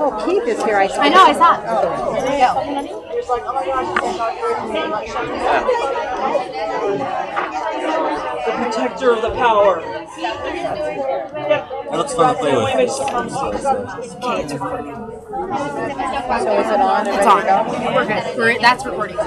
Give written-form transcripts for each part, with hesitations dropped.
Oh, Keith is here. I know, I saw. There you go. The protector of the power. That looks fun to play with. So is it on? It's on. We're good. That's recording.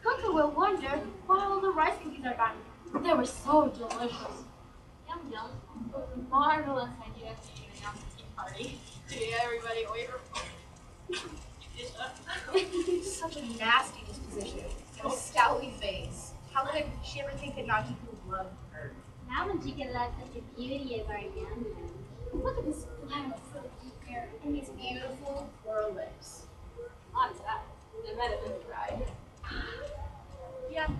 Coco will wonder why all the rice cookies are gone. They were so delicious. Yum yum. It was a marvelous idea to announce a tea party. Yeah, everybody order. Such a nasty disposition. And a scowly face. How could she ever think that Nagi could love her? Now when she can love such a beauty as our young man. Look at this flower silky hair and these beautiful Or lips. lots of that. I bet it was right. Yes,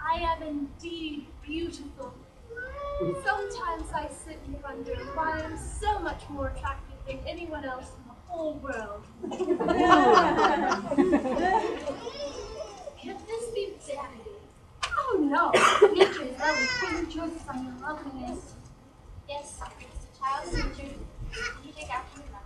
I am indeed beautiful. Sometimes I sit and wonder why I'm so much more attractive than anyone else in the whole world. Could this be vanity? Oh no, nature is always bringing choices on your loveliness. Yes, it's a child of nature. You take after your mother.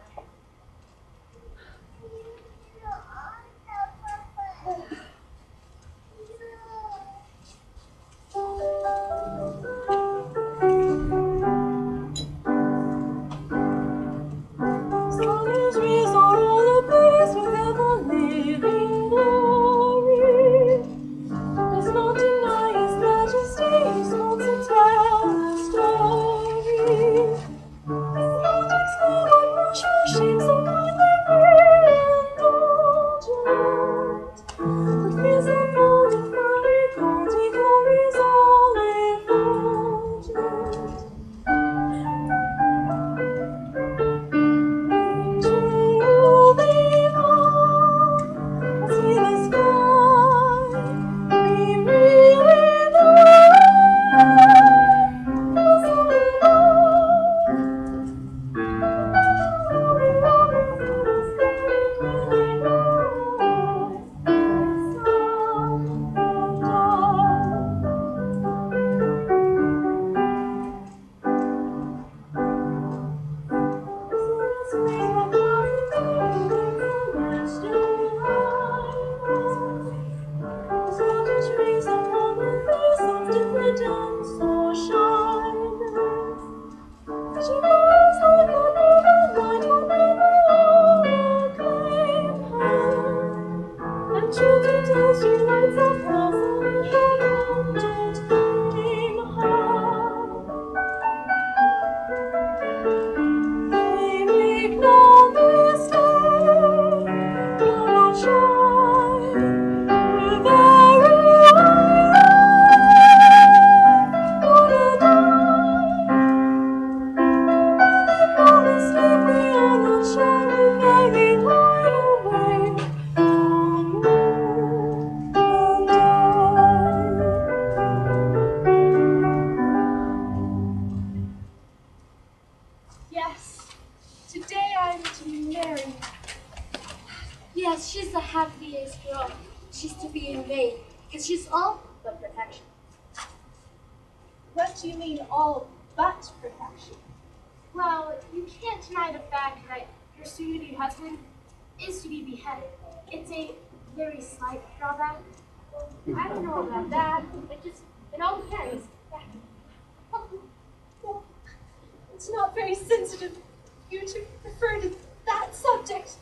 Yes, today I'm to be married. Yes, she's the happiest girl. She's to be a maid, because she's all but perfection. What do you mean, all but perfection? Well, you can't deny the fact that your soon-to-be husband is to be beheaded. It's a very slight drawback. I don't know about that. It just, it all depends. Well, it's not very sensitive of you to refer to that subject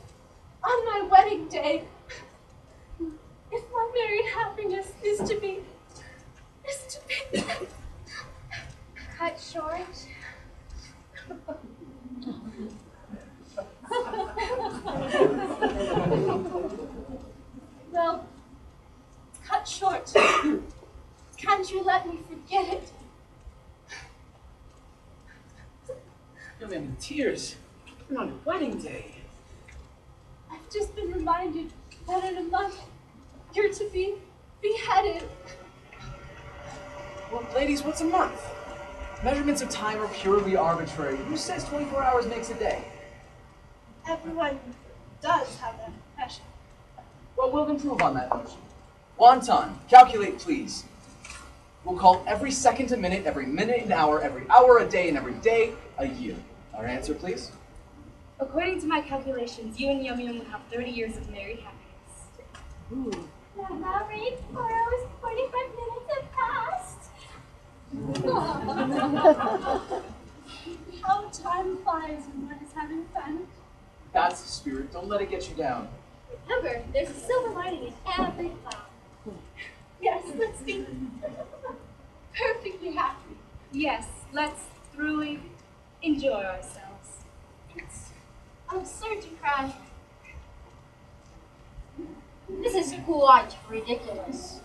on my wedding day. If my married happiness is to be Cut short. well, cut short. Can't you let me forget it? I'm in tears. You're on your wedding day. I've just been reminded that in a month you're to be beheaded. Well, ladies, what's a month? Measurements of time are purely arbitrary. Who says 24 hours makes a day? Everyone does have that impression. Well, we'll improve on that notion. Wonton, calculate, please. We'll call every second a minute, every minute an hour, every hour a day, and every day a year. Our answer, please? According to my calculations, you and Yum Yum would have 30 years of married happiness. Ooh. Now married, 4 hours, 45 minutes have passed. How time flies when one is having fun. That's the spirit. Don't let it get you down. Remember, there's a silver lining in every cloud. Yes, let's be perfectly happy. Yes, let's truly enjoy ourselves. It's absurd to cry. This is quite ridiculous.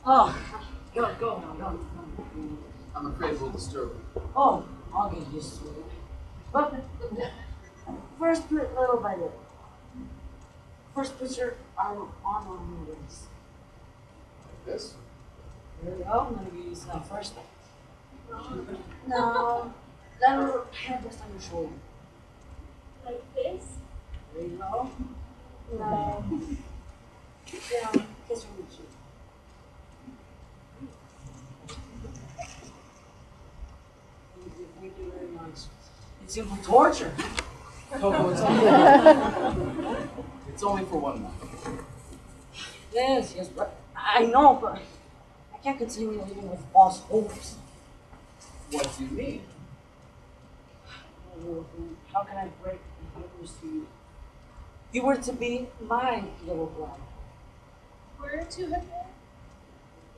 Oh, go now, go. I'm afraid we'll disturb you. Oh, I'll get used to it. But first, do it little by little. First, put your arm on your waist. Like this? There you go. I'm gonna give you some first. Now, let your hand rest on your shoulder. Like this. There you go. Now, kiss your cheek. Thank you very much. It's simple torture. Coco, it's only for 1 month. Yes, but I know, but I can't continue living with false hopes. What do you mean? How can I break the news to you? You were to be my little bride. Were to have been.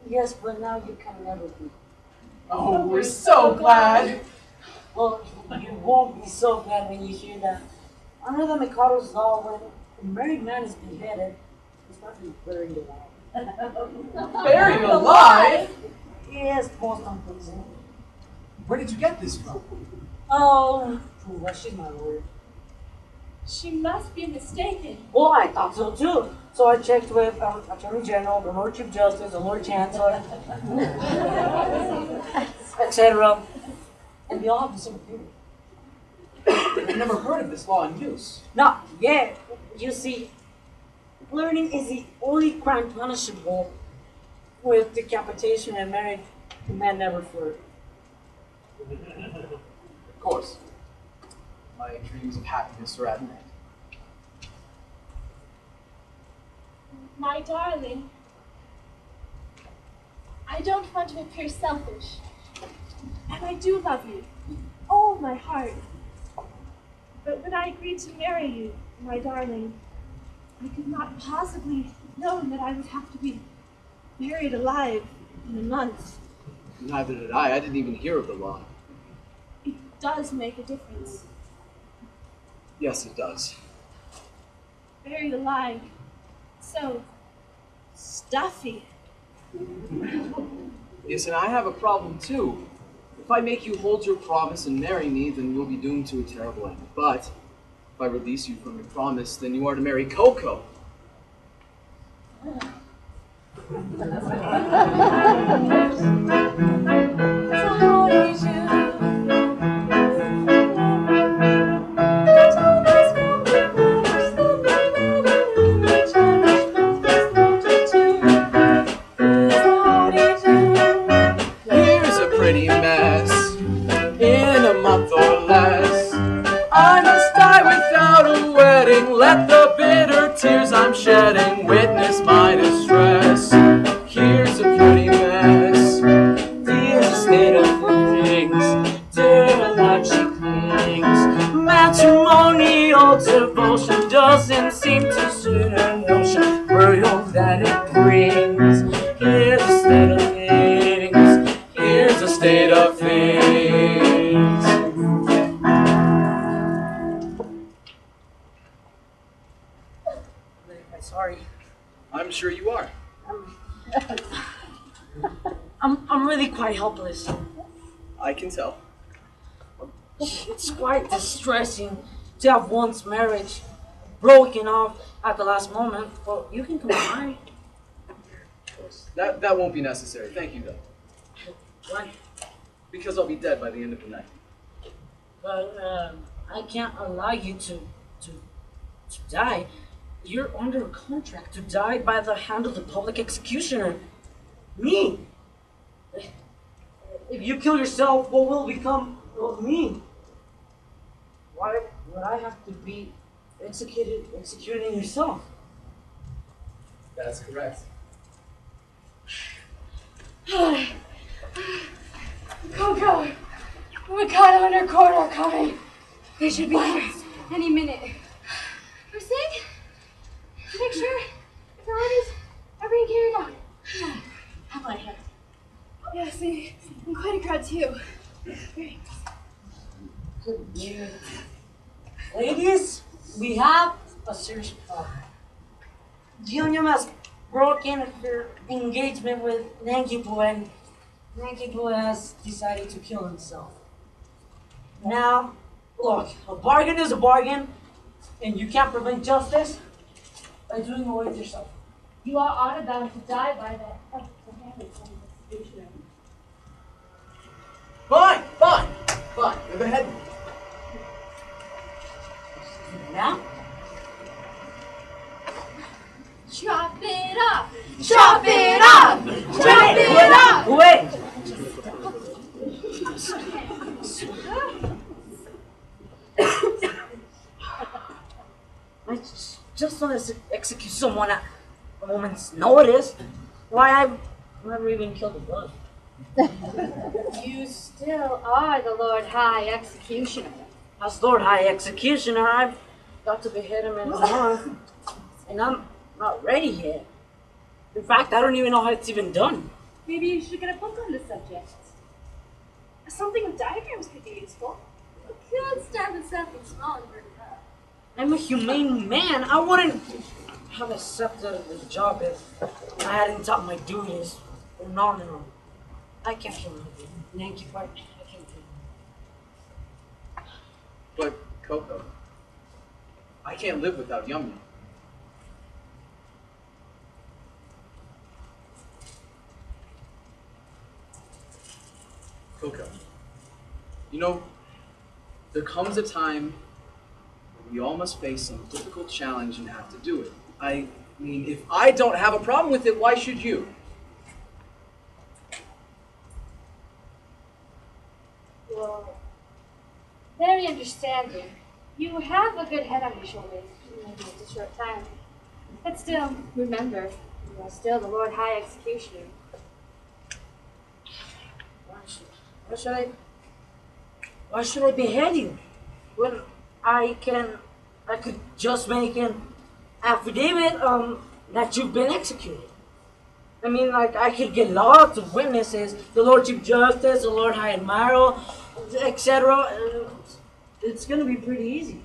Yes, but now you can never be. Oh, we're so glad. Well, you won't be so glad when you hear that. Under the MIKADO's law, when a married man is beheaded, he's not to be buried alive. Buried alive? Yes, most unpleasant. Where did you get this from? Oh, well, she's my lawyer. She must be mistaken. Well, I thought so too. So I checked with Attorney General, the Lord Chief Justice, the Lord Chancellor, etc. And they all have the same theory. I've never heard of this law in use. Not yet. You see, flirting is the only crime punishable with decapitation, and married men never flirt. Of course. My dreams of happiness are at an end. My darling, I don't want to appear selfish. And I do love you, with all my heart. But when I agreed to marry you, my darling, I could not possibly have known that I would have to be buried alive in a month. Neither did I. I didn't even hear of the law. It does make a difference. Yes, it does. Buried alive, so stuffy. Yes, and I have a problem too. If I make you hold your promise and marry me, then you'll be doomed to a terrible end. But If I release you from your promise, then you are to marry Coco. Here's a pretty mess. In a month or less, I must die without a wedding. Let the bitter tears I'm shedding witness my distress. Here's a pretty mess. Here's a state of things. Dear life she clings. Matrimonial devotion doesn't seem to suit her notion. Burial that it brings. Here's a state of things. Here's a state of things. Sorry. I'm sure you are. I'm really quite helpless. I can tell. It's quite distressing to have one's marriage broken off at the last moment, but you can combine. That won't be necessary. Thank you, though. Why? Because I'll be dead by the end of the night. But I can't allow you to die. You're under a contract to die by the hand of the public executioner. Me. If you kill yourself, what will become of me? Why would I have to be executing yourself? That's correct. Coco! MIKADO and her court are coming. They should be here any minute. For Sig? Make sure the orders are being carried out. How about him? Yeah, see, I'm quite a crowd too. Very. Good dear. Ladies, we have a serious problem. Junior has broken her engagement with Nankipo, and Nankipo has decided to kill himself. Now, look, a bargain is a bargain, and you can't prevent justice by doing away with yourself. You are honor bound to die by the hand of some executioner. Fine. You're the head. Now? Chop it up! Chop it up! Chop it up! Wait! I just want to execute someone at a moment's notice. Why, I've never even killed a bug. You still are the Lord High Executioner. As Lord High Executioner, I've got to behead him in a month, and I'm not ready yet. In fact, I don't even know how it's even done. Maybe you should get a book on the subject. Something with diagrams could be useful. You could start with something small and work it up. I'm a humane man. I wouldn't have accepted the job if I hadn't thought my duties were nominal. I can't kill him. Thank you, partner. I can't kill him. But, Coco, I can't live without Yum Yum. Coco, you know, there comes a time when we all must face some difficult challenge and have to do it. I mean, if I don't have a problem with it, why should you? Well, very understanding. You have a good head on your shoulders, even if it's a short time. But still, remember, you are still the Lord High Executioner. Why should I behead you? When I could just make an affidavit that you've been executed. I mean, like, I could get lots of witnesses, the Lord Chief Justice, the Lord High Admiral, etc. It's gonna be pretty easy.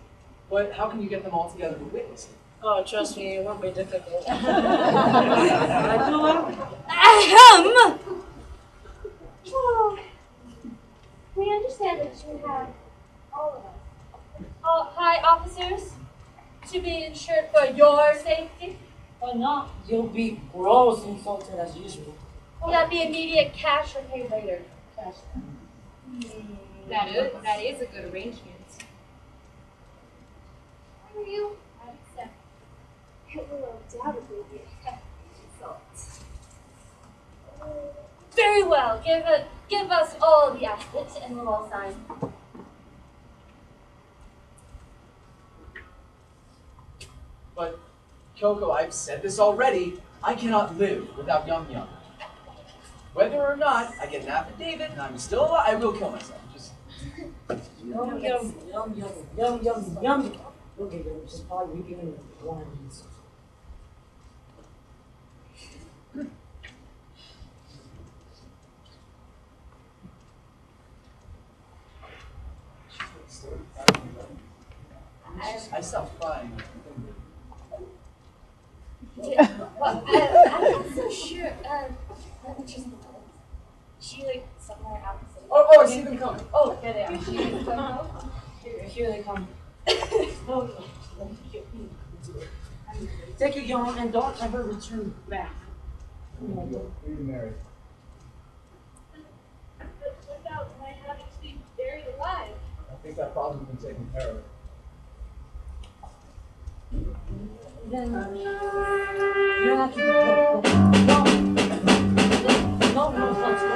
But how can you get them all together to witness it? Oh, trust me, it won't be difficult. I do Ahem! Well, we understand that you have all of us. Hi, officers. To be insured for your safety. But not, you'll be gross insulted as usual. Will that be immediate cash or pay later? Cash. That is a good arrangement. Are you? I accept. It will undoubtedly be a hefty result. Very well. Give us all the assets and we'll all sign. But, Kyoko, I've said this already. I cannot live without Yum Yum. Whether or not I get an affidavit and I'm still alive, I will kill myself. Just Yum, yum, yum, yum, yum, yum, yum. Okay, you're just probably giving warnings. I stopped crying. Well, I'm not so sure. Let me just. She like somewhere opposite. Oh, I see them coming. Oh, there they are. Here they come. Oh, take it, young, and don't ever return back. Who you married? But without my having to be buried alive. I think that problem's been taken care of. Then, you don't have to go. No, let's go.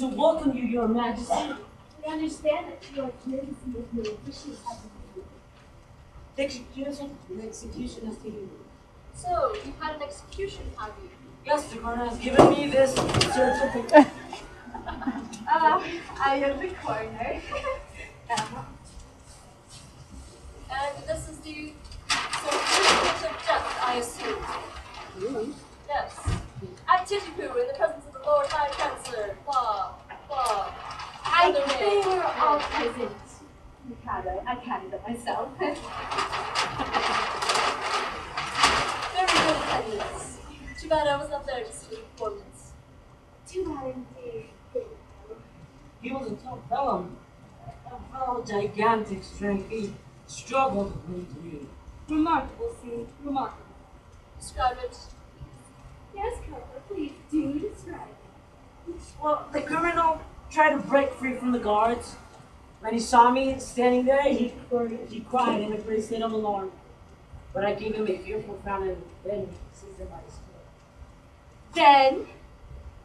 to welcome you, Your Majesty. We understand that your Majesty is your wishes have been The execution has taken place. So, you've had an execution, have you? Yes, the coroner has given me this certificate. I am the coroner. And this is the certificate of death, I assume. Yes. At Titipu, in the presence of the Lord High Chancellor. Blah, blah. I Other they name. were all present. Mikado, I counted it myself. Very good attendance. Too bad I was not there to see the performance. Too bad indeed. He was a tough fellow. A fellow gigantic strength. He struggled with you. Remarkable scene, remarkable. Describe it. Yes, Coco, please do describe it. Well, the criminal tried to break free from the guards. When he saw me standing there, he cried in a great state of alarm. But I gave him a fearful frown and then seized him by his throat. Then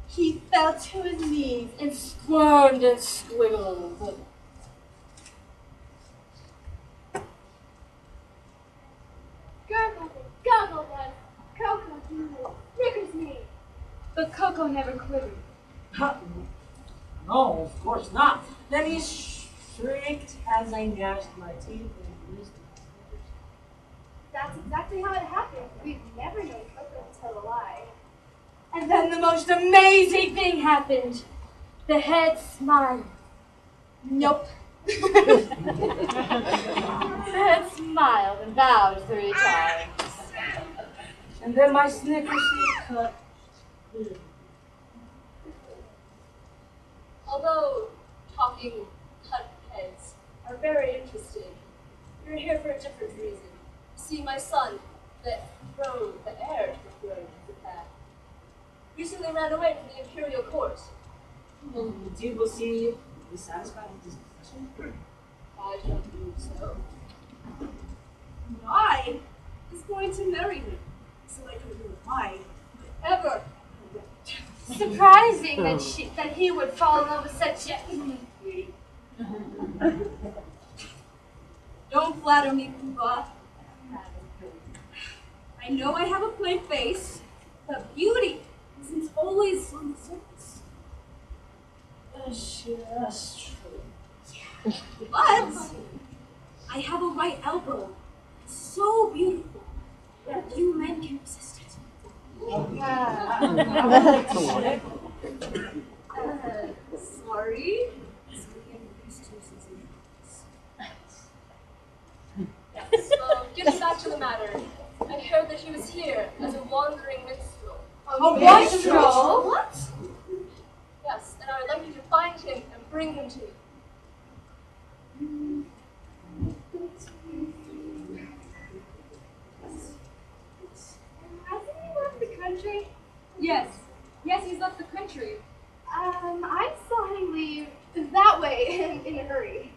he fell to his knees and squirmed and squiggled. Gurgle, goggle one, Coco doodle, Snickers me. But Coco never quivered. No, of course not. Then he shrieked as I gnashed my teeth and used my fingers. That's exactly how it happened. We've never known Coco to tell a lie. And then the most amazing thing happened. The head smiled. Nope. The head smiled and bowed 3 times. And then my Snickers cut. Although talking cut heads are very interesting, you're here for a different reason. See, my son, the heir to the throne of Japan, recently ran away from the imperial court. And you will see be satisfied with this discussion? I don't believe so. I is going to marry him, so I don't know why. Ever. Surprising that he would fall in love with such a... Don't flatter me, Puba. I know I have a plain face, but beauty isn't always on the surface. That's true. But I have a right elbow, so beautiful that few men can resist it. Sorry. So, getting back to the matter, I heard that he was here as a wandering minstrel. A minstrel? What? Yes, and I would like you to find him and bring him to me. Hasn't he left the country? Yes. Yes, he's left the country. I saw him leave that way in a hurry.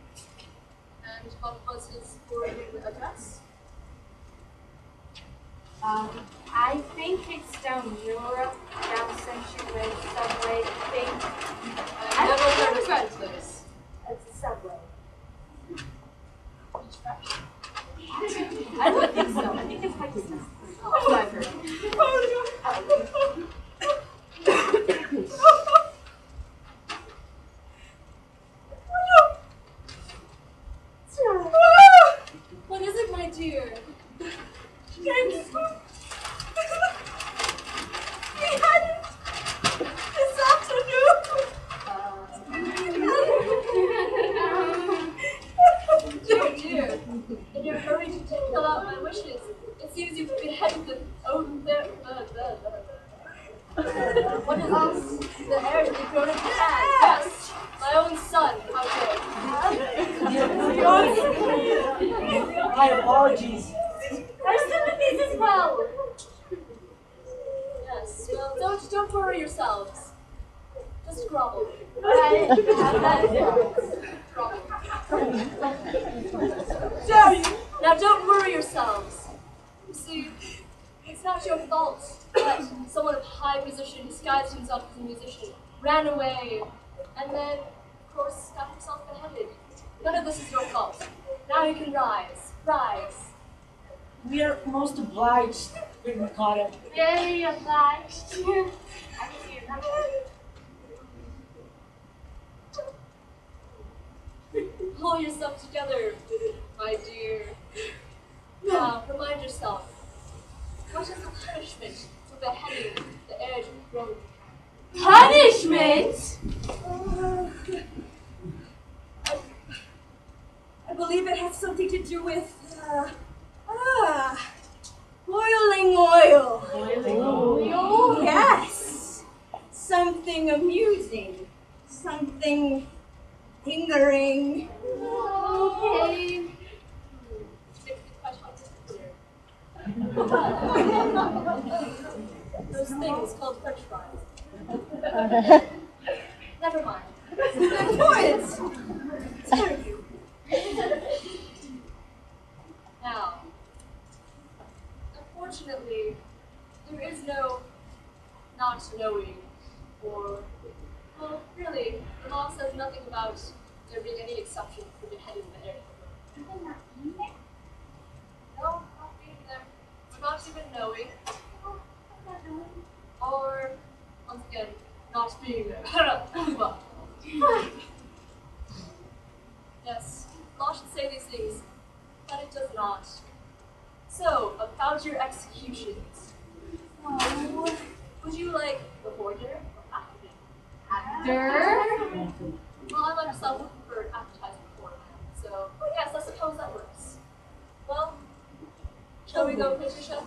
And what was his foreign address? I think it's down Europe, down Century subway thing. I've never heard of that place. It's a subway. I don't think so. I think it's like this. That's what I've heard. What is it, my dear? Dear, dear, in your hurry to fill out my wishes, it seems you've beheaded the what is this? The heir to the throne of Japan. Yes, my own son. How dare My apologies. Our sympathies as well. Yes, well, don't worry yourselves. Just grovel. Grovel. Now don't worry yourselves. You see, it's not your fault that someone of high position disguised himself as a musician, ran away, And then, of course, got himself beheaded. None of this is your fault. Now you can rise. Rise. We are most obliged, Big MIKADO. Very obliged. Pull yourself together, my dear. Now, remind yourself, what is the punishment for beheading the heir to the throne? Punishment? I believe it has something to do with, boiling oil. Boiling oil? Yes. Something amusing. Something lingering. Okay. Makes me quite hard to consider. Those things called French fries. Never mind. Now, unfortunately, there is no not knowing, or, well, really, the law says nothing about there being any exception for beheading the heir. No, not being there, or not even knowing, or, once again, not being there. Yes, law should say these things, but it does not. So, about your executions. Oh, would you like before dinner or after dinner? Well, I myself would prefer appetizer beforehand, so yes, I suppose that works. Well, shall we go, Patricia?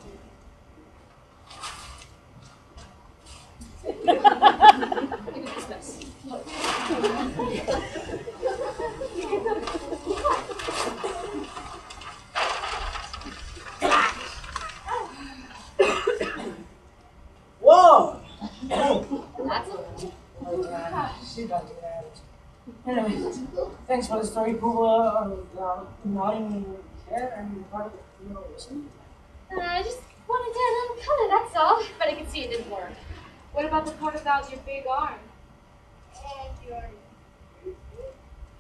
You can dismiss. Whoa! That's it. She got to get out. Anyway, thanks for the story, Poola, nodding here and part of listening. I just wanted to uncut it, that's all. But I could see it didn't work. What about the part about your big arm? And your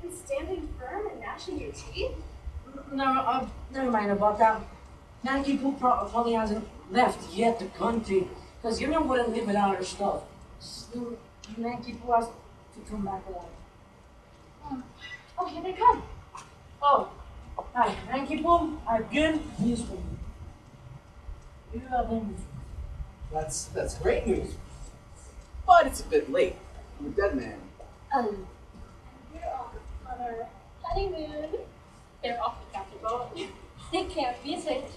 and standing firm and gnashing your teeth? No, never mind about that. Nancy Poo probably hasn't left yet the country, because Union wouldn't live without her stuff. So, Nancy Poo has to come back alive. Oh, here they come. Oh, hi, Nancy Poo, I have good news for you. You have been... That's great news. But it's a bit late. I'm a dead man. We're off on our honeymoon. They're off to Captain Boat. They can't visit.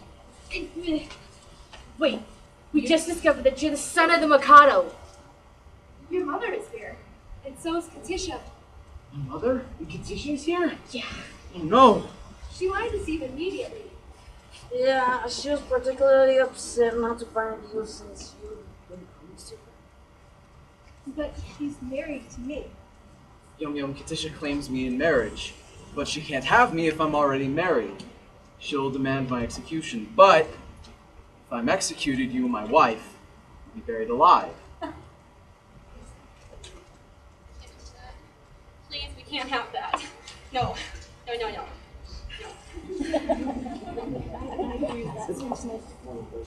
Wait, we just discovered that you're the son of the Mikado. Your mother is here. And so is Katisha. My mother? And Katisha's here? Yeah. Oh no! She wanted to see him immediately. Yeah, she was particularly upset not to find you since you've been promised to her. But he's married to me. Yum Yum, Katisha claims me in marriage, but she can't have me if I'm already married. She'll demand my execution, but if I'm executed, you, my wife, will be buried alive. Please, we can't have that. No. No, no, no.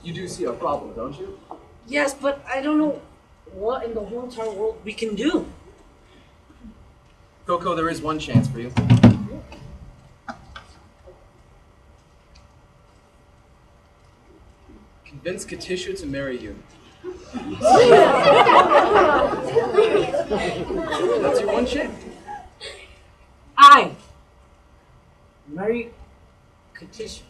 You do see a problem, don't you? Yes, but I don't know what in the whole entire world we can do. Coco, there is one chance for you. Convince Katisha to marry you. That's your one chance. I marry Katisha.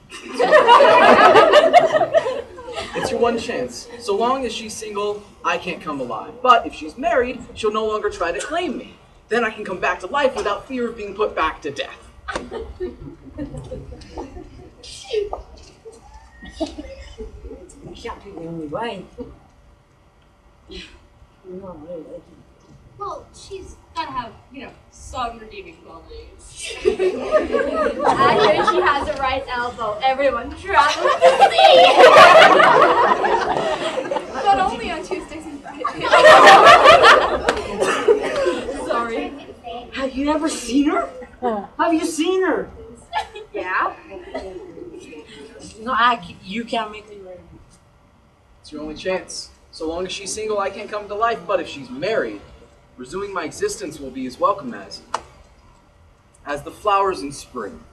It's your one chance. So long as she's single, I can't come alive. But if she's married, she'll no longer try to claim me. Then I can come back to life without fear of being put back to death. It can't be the only way. No, really. Well, she's gotta have, some redeeming qualities. I hear she has a right elbow. Everyone travels to see. But only on Tuesdays and Fridays. Sorry. you never seen her? Have you seen her? Yeah? No, you can't make me ready. It's your only chance. So long as she's single, I can't come to life. But if she's married, resuming my existence will be as welcome as the flowers in spring.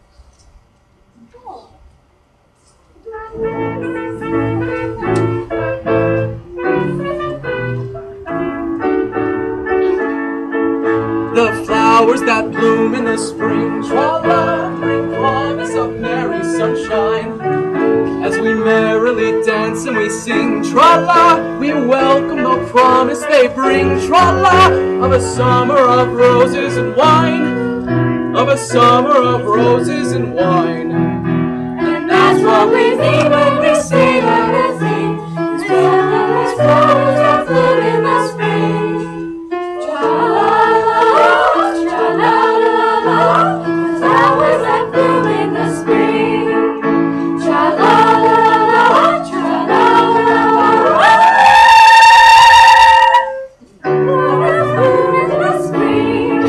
The flowers that bloom in the spring, tra-la, bring promise of merry sunshine. As we merrily dance and we sing, tra-la, we welcome the promise they bring, tra-la, of a summer of roses and wine, of a summer of roses and wine. And that's what we mean when we say that we sing, these flowers that bloom in the spring, tra-la. Flowers that bloom in the spring. Tra-la-la-la, tra-la-la-la. Flowers bloom in the spring.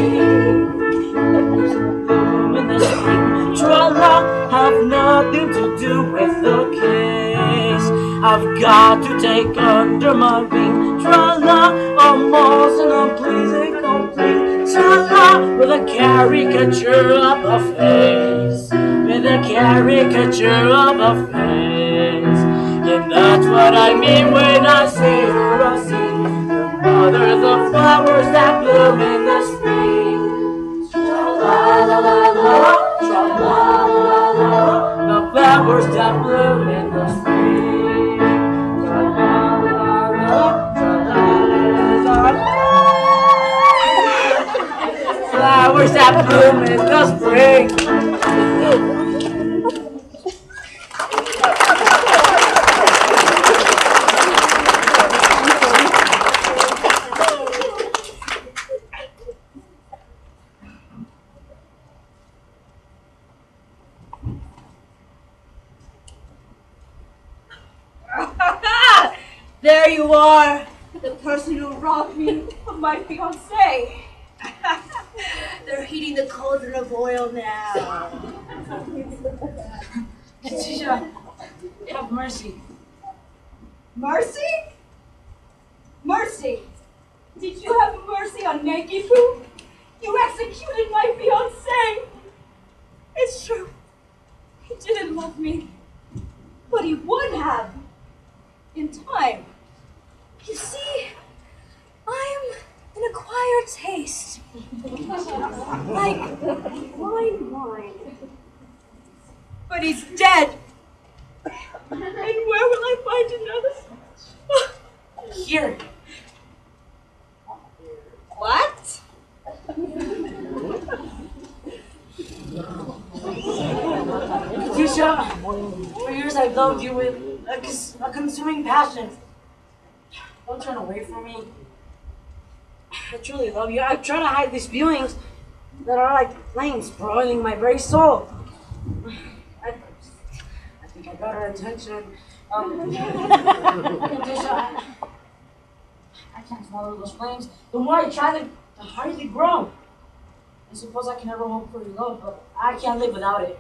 Bloom in the spring. Tra-la, have nothing to do with the case. I've got to take under my wing. Tra-la, almost an unpleasing complete. Tra-la, with a caricature of a face, with a caricature of a face. And that's what I mean when I say that I see the mothers of flowers that bloom in the spring. Tra-la-la-la-la, tra-la-la-la-la, the flowers that bloom in the spring. Tra-la-la-la-la, tra-la-la-la-la. Flowers that bloom in the spring. There you are, the person who robbed me of my fiancé. They're heating the cauldron of oil now. Tisha, have mercy. Mercy? Mercy? Did you have mercy on Yankee Poo? You executed my fiancé. It's true. He didn't love me. But he would have. In time. You see, I'm an acquired taste. Like wine. But he's dead. And where will I find another? Here. What? Tisha, for years I've loved you with a consuming passion. Don't turn away from me. I truly love you. I try to hide these feelings that are like flames broiling my very soul. I think I got her attention. Tisha, I can't swallow those flames. The more I try, the harder they grow. I suppose I can never hope for your love, but I can't live without it.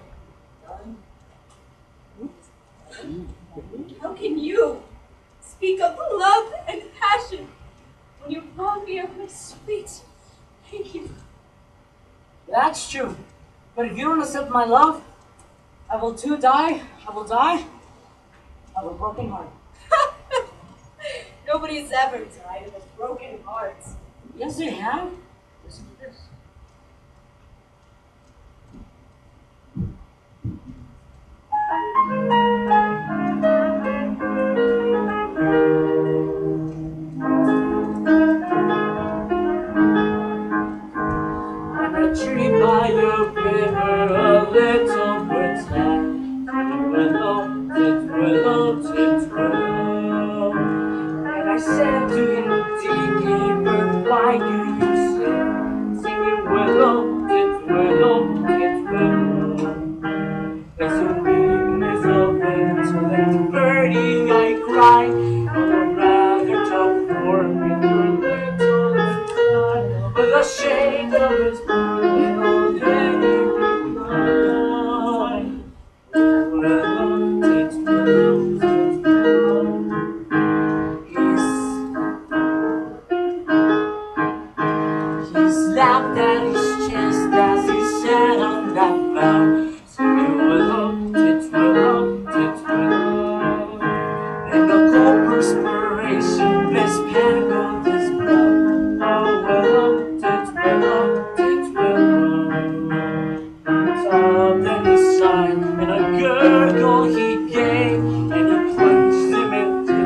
Darling? How can you speak of love and passion when you rob me of my sweet? Thank you. That's true. But if you don't accept my love, I will too die. I will die of a broken heart. Nobody's ever died of a broken heart. Yes, they have. Listen to this. On a tree by the river, a little bird sang. It will, and I said to him, dear bird, why do you sing? Singing willow, it will. There's a weakness of intellect, birdie, I cry. I would rather talk for me, your little sky, with a shade of his blue. laughed at his chest as he sat on that mound. It will up, it will up, it will up. And the cold perspiration bespangled his brow. Oh, well up, it will up, it will up. Then he sighed, and a gurgle he gave, and it plunged him into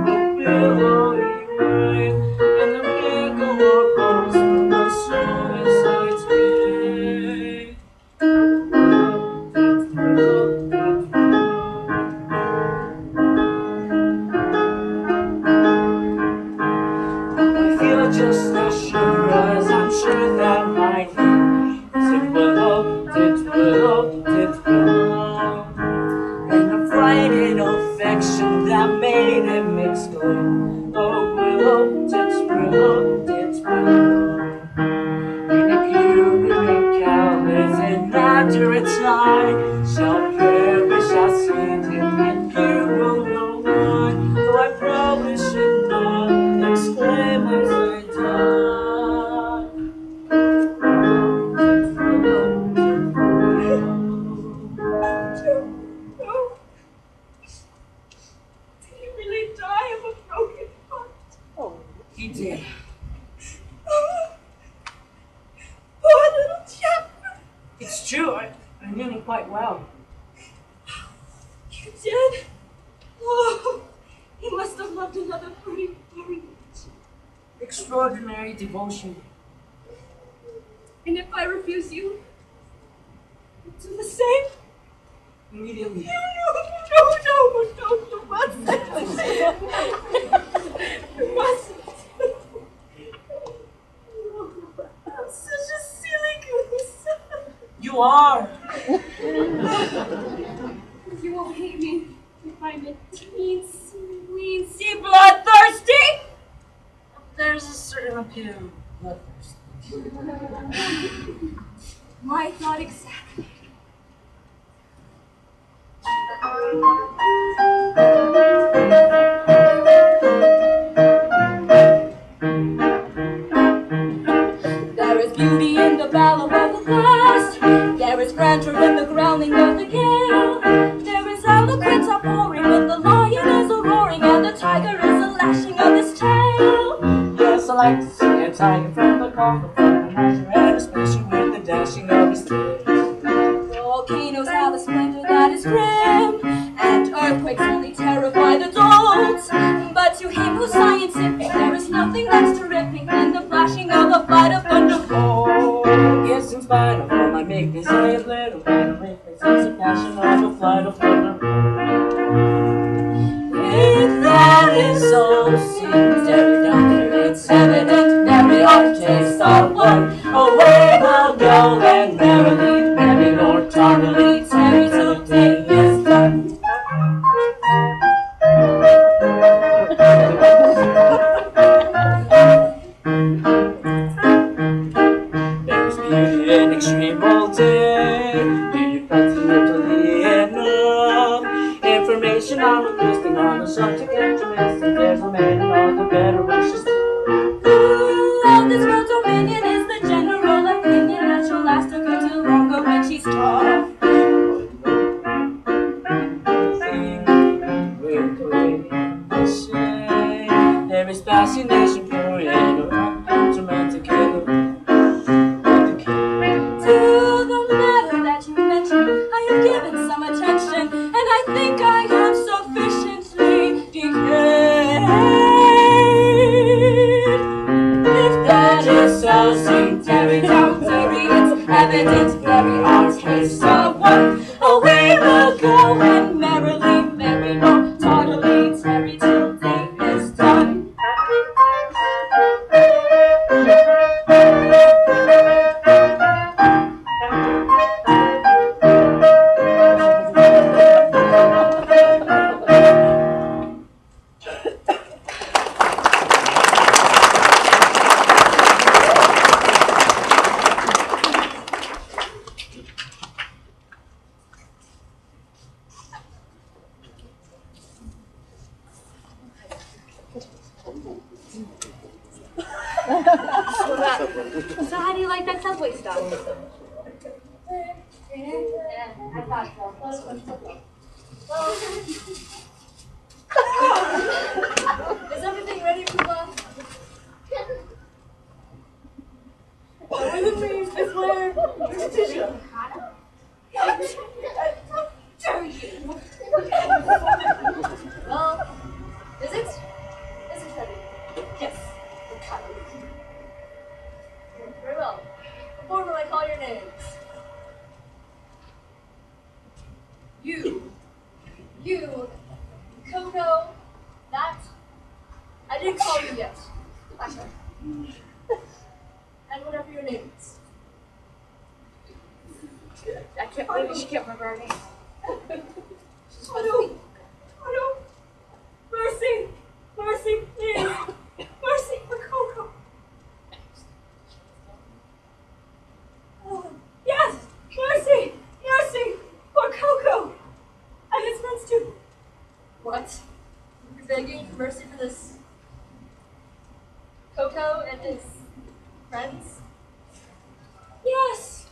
a billowy wave. And the giggle arose from the suicide's grave. I feel just as sure as I'm sure that my name is it will up, it will up, it will up. And a frightened affection that made him exclaim, oh, will up, it will up, it will up. And if you remain callous and after its lie shall perish, I'll see him and you will know why. Though I probably should not exclaim as I die. No. Did he really die of a broken heart? He did. Poor little chap. It's true, I knew him quite well. You did? Oh, he must have loved another very, very much. Extraordinary devotion. And if I refuse you, do the same? Immediately. No, you mustn't. You mustn't. I'm such a silly goose. You are. You won't hate me if I'm a teensy, weensy, bloodthirsty. There's a certain appeal of bloodthirst. My thought exactly. There is beauty in the ballad of the past. There is grandeur in the growling of the gale. There is eloquence outpouring when the lion is a roaring and the tiger is a lashing of his tail. Yes, I like to see a tiger from the coffin from the measure, and especially with the dashing of his tail. Volcanoes have a splendor that is grim, and earthquakes only terrify the dogs. But to him who's scientific, there is nothing that's terrific than the flashing of a flight of thunder. Oh, yes, in spite of all my meekness, I have little better reflex as a passion of a flight of thunder. If that is so, seems every doctor, it's evident every artist of one. Away we'll go and merrily, merry Lord tardily, tarry till day is done. There's beauty in extreme voltage. Do you fundamentally enough information on requesting on the subject interesting? There's a man in all the better wishes. Of this world dominion is the general opinion that shall last a good deal longer when she's tall. There is fascination for it, romantic in To the matter that you mentioned, I have given some attention, and I think I have sufficiently decayed. If that is so, sing Terry down, Terry, it's evident very artist of one. Away we'll go and merrily, merry Lord tardily, Terry till day is done. So how do you like that subway stop? I thought so. Is everything ready, Poopa? Are we the dreams to swear? Well, is it? Is it ready? Yes. Very well. Before will I call your names? You, Coco, that. I didn't call you yet. And whatever your name is. I can't believe she can't remember our name. Oh no! Mercy! Mercy, please! Mercy for Coco! Oh, yes! Mercy! Mercy for Coco! And his friends too! What? You're begging for mercy for this Coco and his friends? Yes!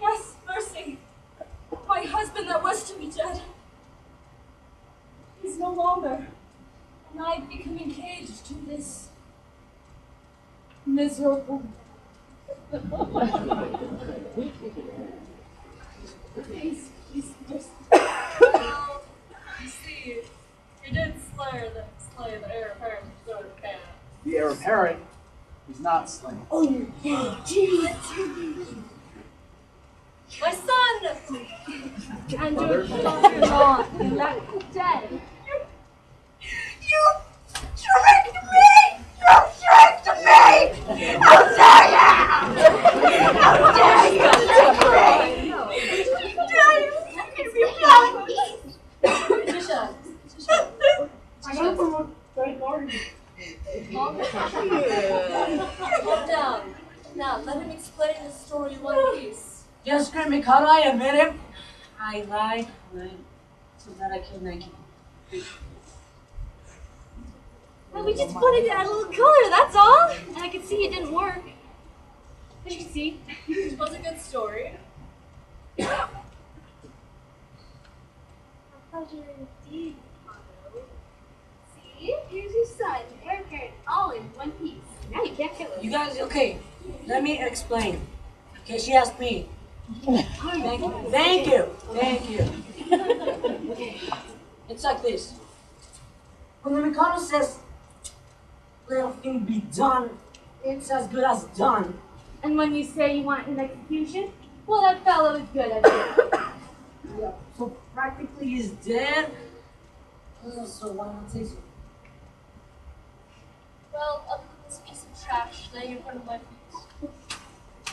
Yes, mercy! My husband that was to be dead. He's no longer. And I've become engaged to this miserable. Please, mercy. Well, you see, you did slay the heir apparent sort of can. The heir apparent is not slain. Oh, Jesus! My son! And your daughter-in-law left dead. You tricked me! You tricked me! How dare you! How dare you trick me! How dare you make me blind? Tisha. Calm down. Now, let him explain the story in one piece. Yes, Great Mikado, I admit it. I lied so that I killed Nike. Well, we just wanted to add a little color, that's all. And I could see it didn't work. As you can see. It was a good story. A pleasure indeed, Mikado. See, here's your son, heir apparent, all in one piece. Now you can't kill it. You guys, okay, let me explain. Okay, she asked me. Thank you. It's like this. When the Mikado says, let a thing be done, it's as good as done. And when you say you want an execution, well, that fellow is good at it. Yeah, so practically he's dead. So why not say so? Well, other than this piece of trash laying in front of my feet.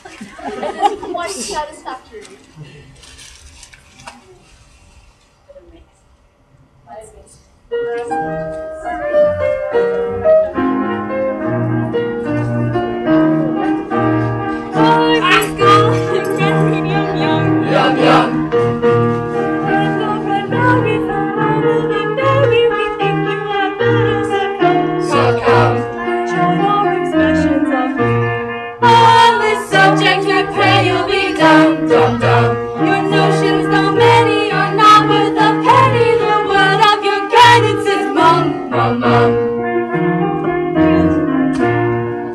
It is quite satisfactory. Your notions, though many, are not worth a penny. The word of your guidance is mum, mum, mum.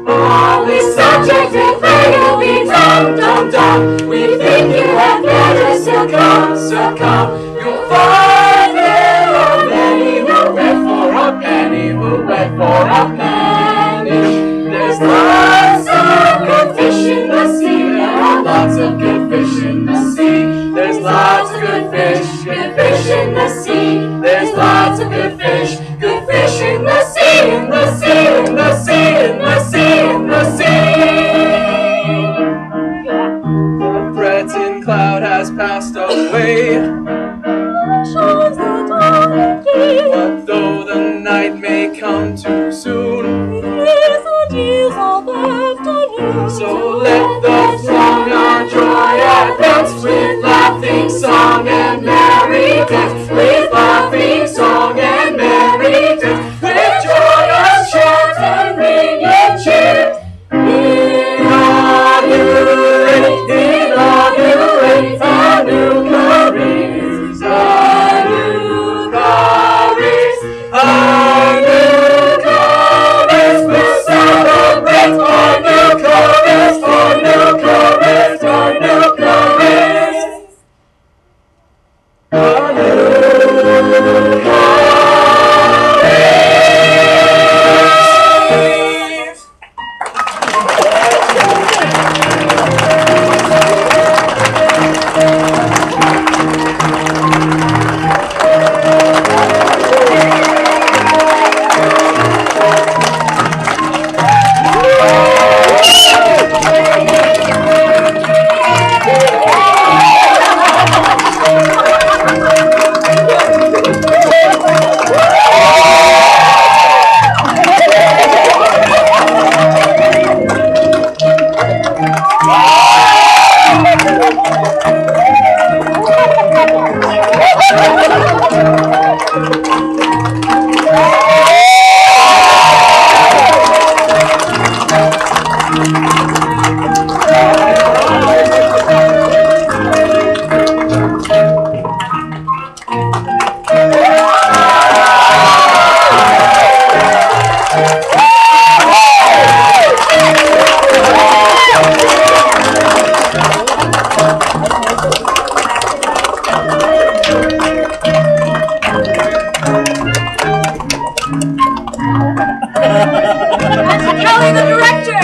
All these subjects we pray you'll be dumb, dumb, dumb. We think you had better succumb, succumb. You'll find there are many who wait for a penny, who wait for a penny. There's lots of good fish in the sea. There are lots of good fish in the sea. There's lots of good fish in the sea. There's lots of good fish in the sea, in the sea, in the sea, in the sea, in the sea. The threatened cloud has passed away. Shines the dawn again. But though the night may come too soon, Years of afternoon. so let the throng our joy advance with laughing song and merry dance, with laughing song and merry dance, with joyous chant and ringing cheer. Kelly, the director!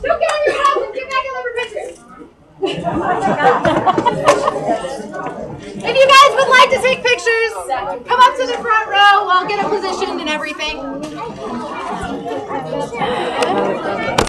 Don't get on your mouth and get back and let her picture. If you guys would like to take pictures, come up to the front row. I'll get it positioned and everything.